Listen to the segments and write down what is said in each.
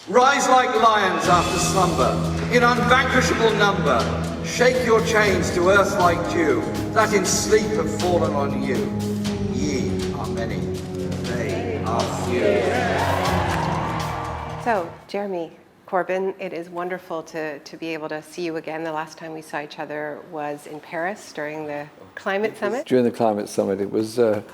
Rise like lions after slumber, in unvanquishable number. Shake your chains to earth like dew, that in sleep have fallen on you. Ye are many, they are few. So, Jeremy Corbyn, it is wonderful to be able to see you again. The last time we saw each other was in Paris during the climate summit. During the climate summit, it was a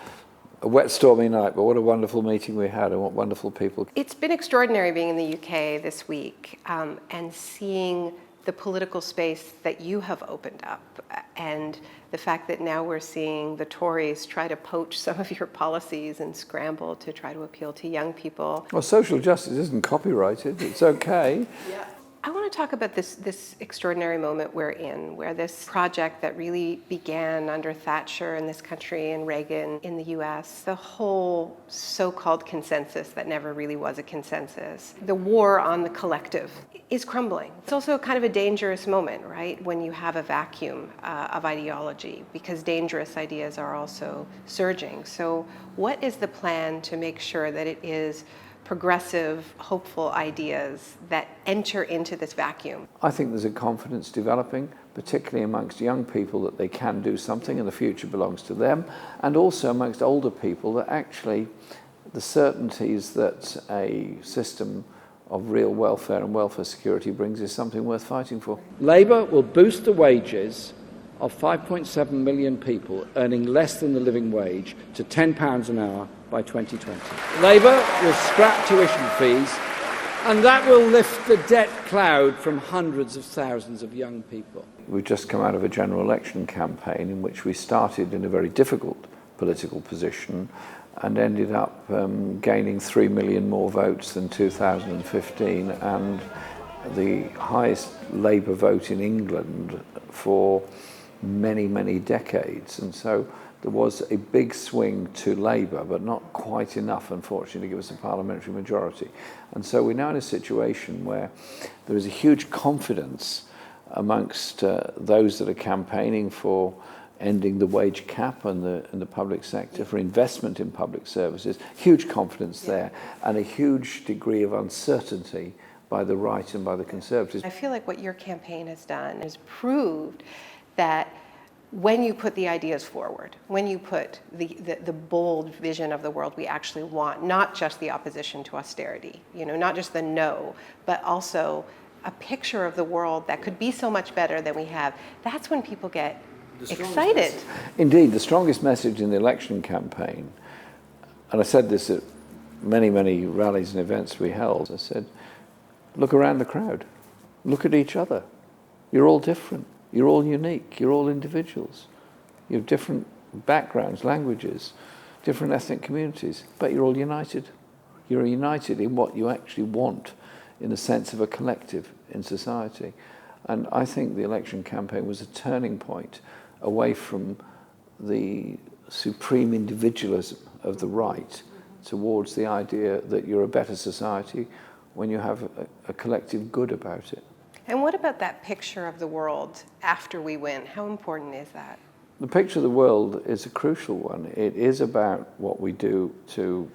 wet, stormy night, but what a wonderful meeting we had and what wonderful people. It's been extraordinary being in the UK this week and seeing the political space that you have opened up, and the fact that now we're seeing the Tories try to poach some of your policies and scramble to try to appeal to young people. Well, social justice isn't copyrighted. It's okay. Yeah. I want to talk about this extraordinary moment we're in, where this project that really began under Thatcher in this country and Reagan in the US, the whole so-called consensus that never really was a consensus, the war on the collective is crumbling. It's also kind of a dangerous moment, right, when you have a vacuum of ideology, because dangerous ideas are also surging. So what is the plan to make sure that it is progressive, hopeful ideas that enter into this vacuum? I think there's a confidence developing, particularly amongst young people, that they can do something and the future belongs to them, and also amongst older people that actually the certainties that a system of real welfare and welfare security brings is something worth fighting for. Labour will boost the wages of 5.7 million people earning less than the living wage to £10 an hour by 2020. Labour will scrap tuition fees, and that will lift the debt cloud from hundreds of thousands of young people. We've just come out of a general election campaign in which we started in a very difficult political position and ended up gaining 3 million more votes than 2015 and the highest Labour vote in England for many, many decades. And so there was a big swing to Labour, but not quite enough, unfortunately, to give us a parliamentary majority. And so we're now in a situation where there is a huge confidence amongst those that are campaigning for ending the wage cap in the public sector, for investment in public services, huge confidence there, and a huge degree of uncertainty by the right and by the Conservatives. I feel like what your campaign has done is proved that when you put the ideas forward, when you put the bold vision of the world we actually want, not just the opposition to austerity, not just the no, but also a picture of the world that could be so much better than we have, that's when people get excited. Indeed, the strongest message in the election campaign, and I said this at many, many rallies and events we held, I said, look around the crowd, look at each other. You're all different. You're all unique. You're all individuals. You have different backgrounds, languages, different ethnic communities, but you're all united. You're united in what you actually want in the sense of a collective in society. And I think the election campaign was a turning point away from the supreme individualism of the right towards the idea that you're a better society when you have a collective good about it. And what about that picture of the world after we win? How important is that? The picture of the world is a crucial one. It is about what we do to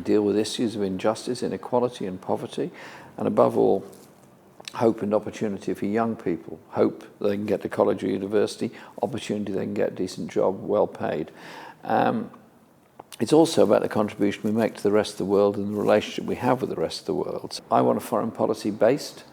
deal with issues of injustice, inequality and poverty, and above all, hope and opportunity for young people. Hope they can get to college or university, opportunity they can get a decent job, well paid. It's also about the contribution we make to the rest of the world and the relationship we have with the rest of the world. I want a foreign policy based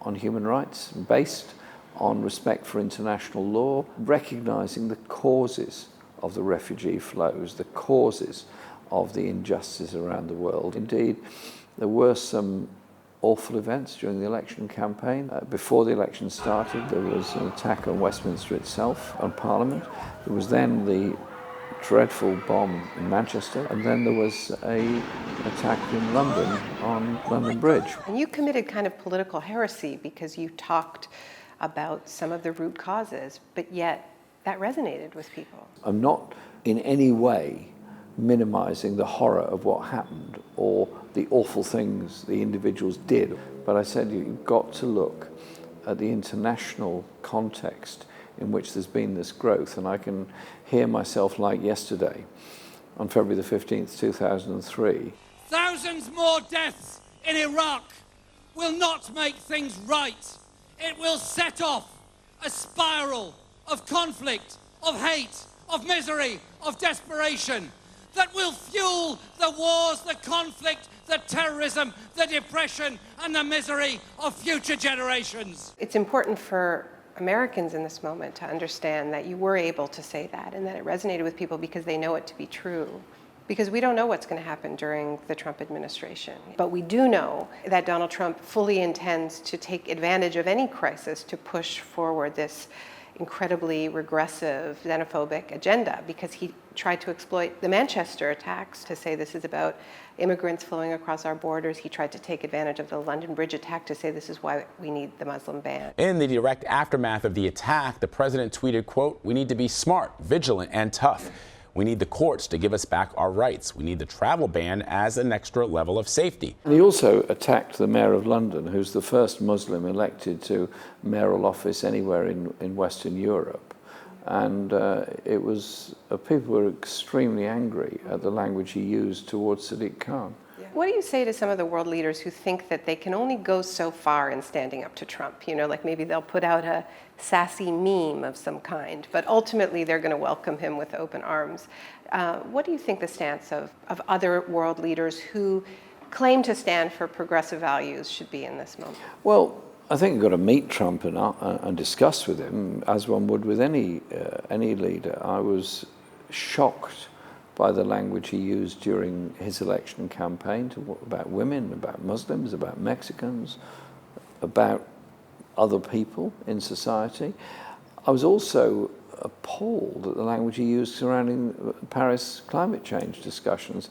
on human rights, based on respect for international law, recognising the causes of the refugee flows, the causes of the injustice around the world. Indeed, there were some awful events during the election campaign. Before the election started, there was an attack on Westminster itself, on Parliament. There was then the dreadful bomb in Manchester, and then there was an attack in London on London Bridge. And you committed kind of political heresy because you talked about some of the root causes, but yet that resonated with people. I'm not in any way minimizing the horror of what happened or the awful things the individuals did, but I said you've got to look at the international context in which there's been this growth. And I can hear myself like yesterday, on February the 15th, 2003. Thousands more deaths in Iraq will not make things right. It will set off a spiral of conflict, of hate, of misery, of desperation that will fuel the wars, the conflict, the terrorism, the depression, and the misery of future generations. It's important for Americans in this moment to understand that you were able to say that and that it resonated with people because they know it to be true. Because we don't know what's going to happen during the Trump administration. But we do know that Donald Trump fully intends to take advantage of any crisis to push forward this incredibly regressive, xenophobic agenda, because he tried to exploit the Manchester attacks to say this is about immigrants flowing across our borders. He tried to take advantage of the London Bridge attack to say this is why we need the Muslim ban. In the direct aftermath of the attack, the president tweeted, quote, "We need to be smart, vigilant, and tough. We need the courts to give us back our rights. We need the travel ban as an extra level of safety." And he also attacked the mayor of London, who's the first Muslim elected to mayoral office anywhere in Western Europe. And people were extremely angry at the language he used towards Sadiq Khan. What do you say to some of the world leaders who think that they can only go so far in standing up to Trump? You know, like maybe they'll put out a sassy meme of some kind, but ultimately they're going to welcome him with open arms. What do you think the stance of other world leaders who claim to stand for progressive values should be in this moment? Well, I think you've got to meet Trump and discuss with him, as one would with any leader. I was shocked by the language he used during his election campaign about women, about Muslims, about Mexicans, about other people in society. I was also appalled at the language he used surrounding Paris climate change discussions.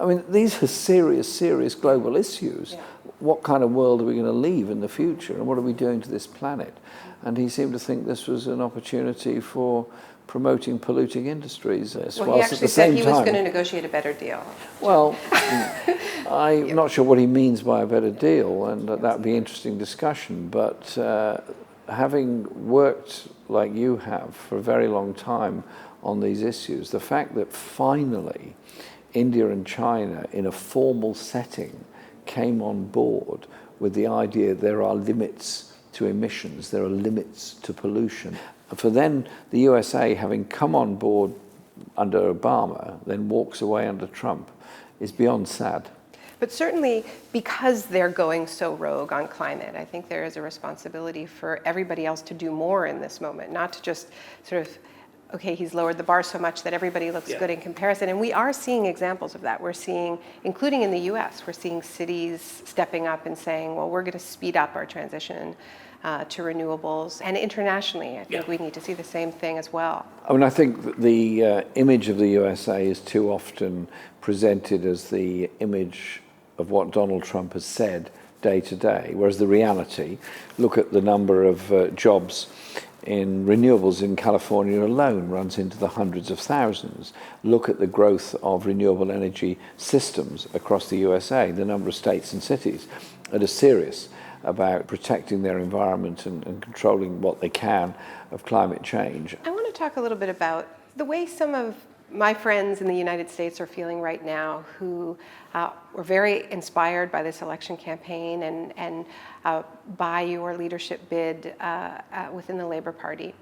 I mean, these are serious global issues. Yeah. What kind of world are we going to leave in the future, and what are we doing to this planet? And he seemed to think this was an opportunity for promoting polluting industries. Well, he actually said he was going to negotiate a better deal. Well, I'm not sure what he means by a better deal, and that would be an interesting discussion. But having worked like you have for a very long time on these issues, the fact that finally India and China, in a formal setting, came on board with the idea there are limits to emissions, there are limits to pollution. And for then the USA, having come on board under Obama, then walks away under Trump, is beyond sad. But certainly because they're going so rogue on climate, I think there is a responsibility for everybody else to do more in this moment, not to just sort of, okay, he's lowered the bar so much that everybody looks good in comparison. And we are seeing examples of that. We're seeing, including in the US, we're seeing cities stepping up and saying, well, we're going to speed up our transition to renewables. And internationally, I think we need to see the same thing as well. I mean, I think the image of the USA is too often presented as the image of what Donald Trump has said day to day, whereas the reality, look at the number of jobs in renewables in California alone runs into the hundreds of thousands. Look at the growth of renewable energy systems across the USA, the number of states and cities that are serious about protecting their environment and controlling what they can of climate change. I want to talk a little bit about the way some of my friends in the United States are feeling right now, who were very inspired by this election campaign and by your leadership bid within the Labour Party.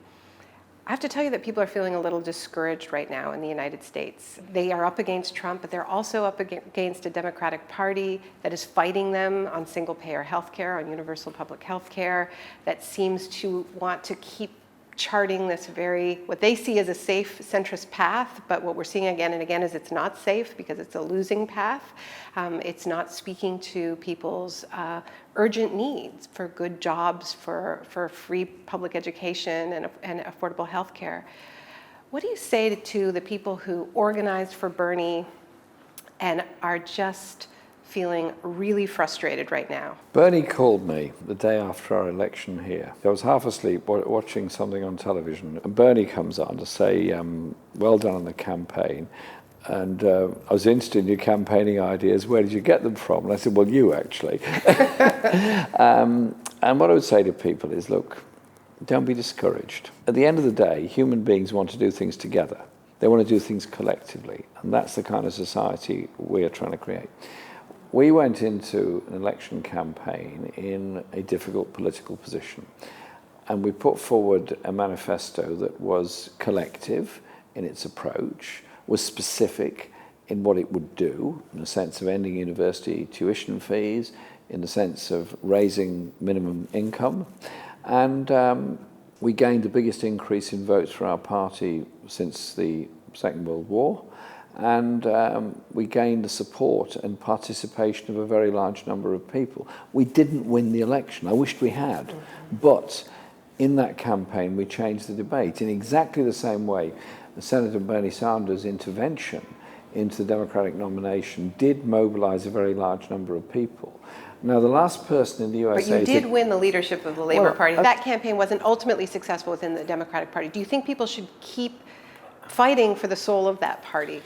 I have to tell you that people are feeling a little discouraged right now in the United States. They are up against Trump, but they're also up against a Democratic Party that is fighting them on single-payer health care, on universal public health care, that seems to want to keep charting this what they see as a safe centrist path, but what we're seeing again and again is it's not safe because it's a losing path. It's not speaking to people's urgent needs for good jobs, for free public education and affordable health care. What do you say to the people who organized for Bernie and are just feeling really frustrated right now? Bernie called me the day after our election here. I was half asleep watching something on television, and Bernie comes on to say, well done on the campaign. And I was interested in your campaigning ideas. Where did you get them from? And I said, well, you actually. And what I would say to people is, look, don't be discouraged. At the end of the day, human beings want to do things together. They want to do things collectively. And that's the kind of society we are trying to create. we went into an election campaign in a difficult political position. And we put forward a manifesto that was collective in its approach, was specific in what it would do, in the sense of ending university tuition fees, in the sense of raising minimum income. And we gained the biggest increase in votes for our party since the Second World War. And we gained the support and participation of a very large number of people. We didn't win the election. I wished we had. But in that campaign, we changed the debate in exactly the same way. Senator Bernie Sanders' intervention into the Democratic nomination did mobilize a very large number of people. Now, the last person in the USA... But you did win the leadership of the Labour Party. That campaign wasn't ultimately successful within the Democratic Party. Do you think people should keep fighting for the soul of that party?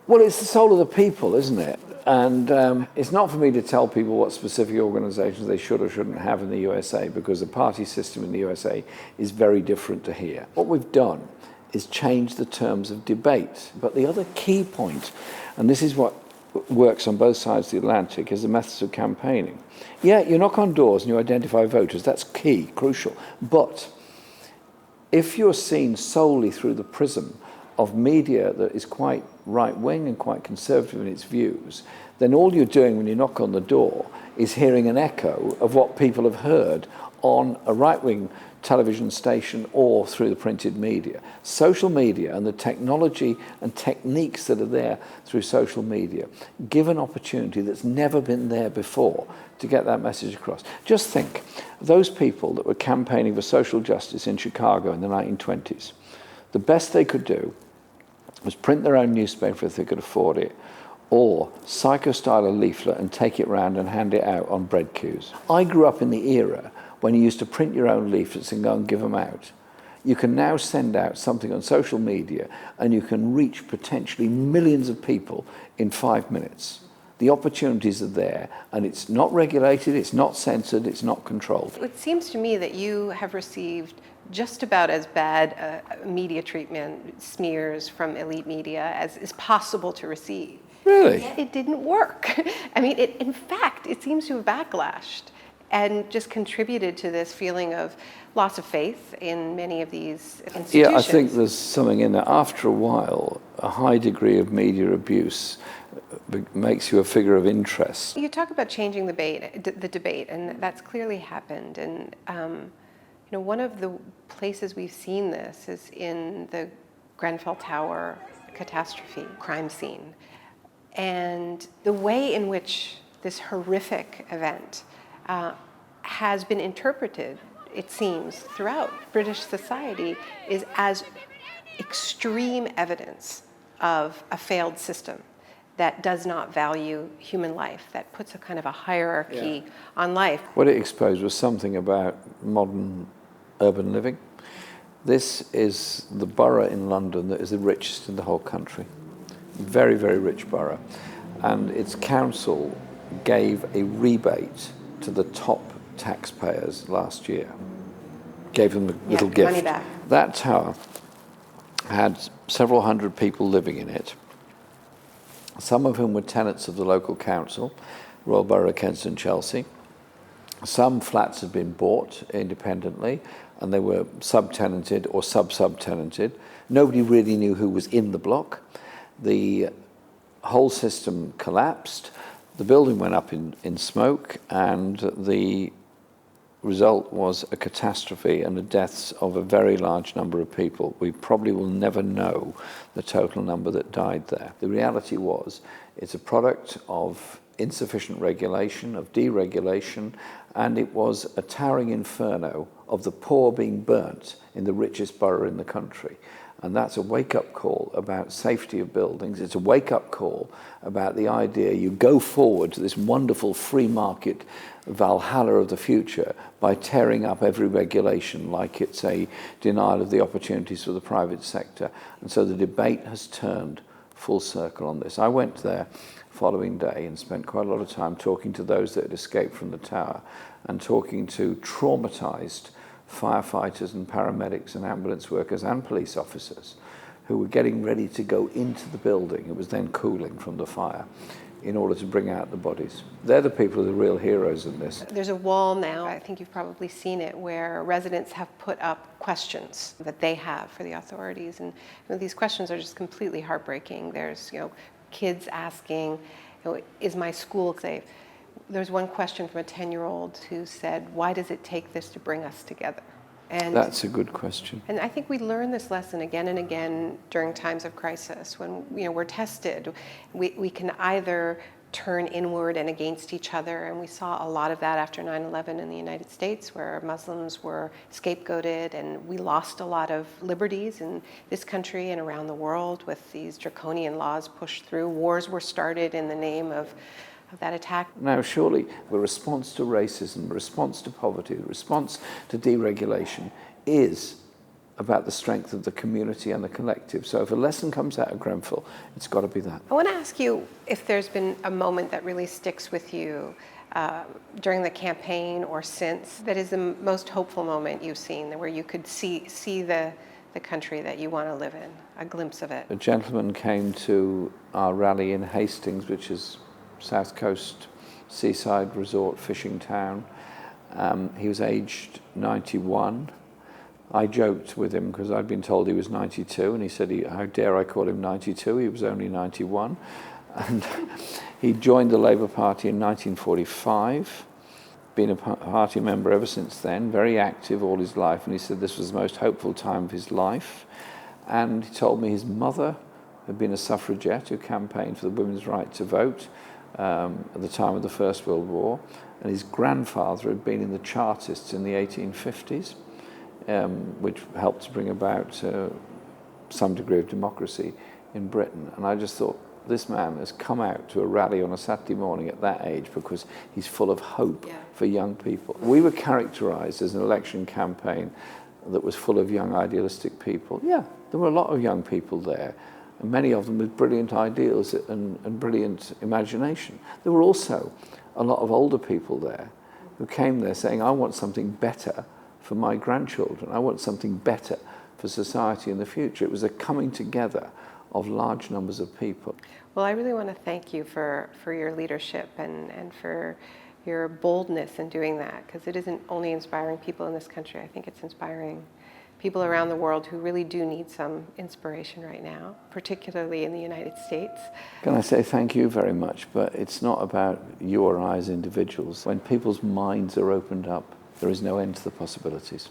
Well, it's the soul of the people, isn't it? And it's not for me to tell people what specific organizations they should or shouldn't have in the USA, because the party system in the USA is very different to here. What we've done is change the terms of debate. But the other key point, and this is what works on both sides of the Atlantic, is the methods of campaigning. Yeah, you knock on doors and you identify voters. That's key, crucial. But if you're seen solely through the prism of media that is quite right-wing and quite conservative in its views, then all you're doing when you knock on the door is hearing an echo of what people have heard on a right-wing television station or through the printed media. Social media and the technology and techniques that are there through social media give an opportunity that's never been there before to get that message across. Just think, those people that were campaigning for social justice in Chicago in the 1920s, the best they could do was print their own newspaper if they could afford it, or psycho-style a leaflet and take it round and hand it out on bread queues. I grew up in the era when you used to print your own leaflets and go and give them out. You can now send out something on social media and you can reach potentially millions of people in 5 minutes. The opportunities are there, and it's not regulated, it's not censored, it's not controlled. It seems to me that you have received just about as bad media treatment, smears from elite media, as is possible to receive. Really? Yet it didn't work. I mean, in fact, it seems to have backlashed and just contributed to this feeling of loss of faith in many of these institutions. Yeah, I think there's something in there. After a while, a high degree of media abuse makes you a figure of interest. You talk about changing the debate, and that's clearly happened. And you know, one of the places we've seen this is in the Grenfell Tower catastrophe crime scene, and the way in which this horrific event has been interpreted, it seems, throughout British society is as extreme evidence of a failed system that does not value human life, that puts a kind of a hierarchy on life. What it exposed was something about modern urban living. This is the borough in London that is the richest in the whole country. Very, very rich borough. And its council gave a rebate to the top taxpayers last year. Gave them a little gift. Money back. That tower had several hundred people living in it, some of whom were tenants of the local council, Royal Borough of Kensington, Chelsea. Some flats had been bought independently and they were subtenanted or sub-subtenanted. Nobody really knew who was in the block. The whole system collapsed. The building went up in smoke, and the result was a catastrophe and the deaths of a very large number of people. We probably will never know the total number that died there. The reality was, it's a product of insufficient regulation, of deregulation, and it was a towering inferno of the poor being burnt in the richest borough in the country. And that's a wake-up call about safety of buildings. It's a wake-up call about the idea you go forward to this wonderful free market Valhalla of the future by tearing up every regulation like it's a denial of the opportunities for the private sector. And so the debate has turned full circle on this. I went there following day and spent quite a lot of time talking to those that had escaped from the tower and talking to traumatized firefighters and paramedics and ambulance workers and police officers who were getting ready to go into the building. It was then cooling from the fire, in order to bring out the bodies. They're the people who are the real heroes in this. There's a wall now, I think you've probably seen it, where residents have put up questions that they have for the authorities. And these questions are just completely heartbreaking. There's, kids asking, is my school safe? There's one question from a 10-year-old who said, why does it take this to bring us together? And that's a good question. And I think we learn this lesson again and again during times of crisis. When we're tested, we can either turn inward and against each other, and we saw a lot of that after 9/11 in the United States, where Muslims were scapegoated, and we lost a lot of liberties in this country and around the world with these draconian laws pushed through. Wars were started in the name of that attack. Now, surely the response to racism, the response to poverty, the response to deregulation is about the strength of the community and the collective. So if a lesson comes out of Grenfell, it's got to be that. I want to ask you if there's been a moment that really sticks with you during the campaign or since, that is the most hopeful moment you've seen, where you could see the country that you want to live in, a glimpse of it. A gentleman came to our rally in Hastings, which is South Coast seaside resort fishing town. He was aged 91. I joked with him because I'd been told he was 92, and he said, how dare I call him 92? He was only 91. And he joined the Labour Party in 1945, been a party member ever since then, very active all his life, and he said this was the most hopeful time of his life. And he told me his mother had been a suffragette who campaigned for the women's right to vote at the time of the First World War, and his grandfather had been in the Chartists in the 1850s, which helped to bring about some degree of democracy in Britain. And I just thought, this man has come out to a rally on a Saturday morning at that age because he's full of hope for young people. We were characterized as an election campaign that was full of young idealistic people. Yeah, there were a lot of young people there, and many of them with brilliant ideals and brilliant imagination. There were also a lot of older people there who came there saying, I want something better for my grandchildren. I want something better for society in the future. It was a coming together of large numbers of people. Well, I really want to thank you for your leadership and for your boldness in doing that, because it isn't only inspiring people in this country. I think it's inspiring people around the world who really do need some inspiration right now, particularly in the United States. Can I say thank you very much, but it's not about you or I as individuals. When people's minds are opened up, there is no end to the possibilities.